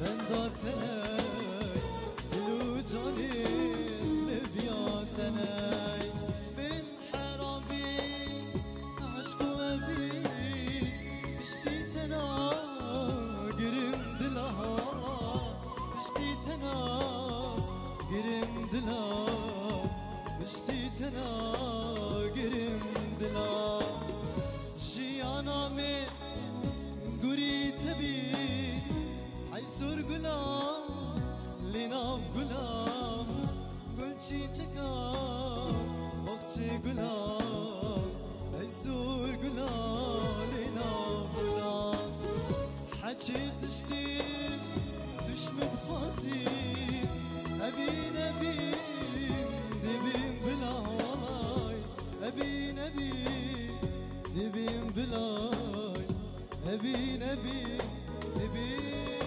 بنداتني دلو جاني لبياتني بين حرامي عشق وفي اشتيتنا قرم دلها اشتيتنا قرم دلها اشتيتنا قرم دلها جيانا من قري تبي عيسور قلام لناف قلام قلشي چكام وقتي قلام عيسور قلام لناف قلام حكي تشتيم تشمت خاسي أبي نبيم دبيم بلا والله أبي نبيم دبيم بلاي أبي نبيم دبيم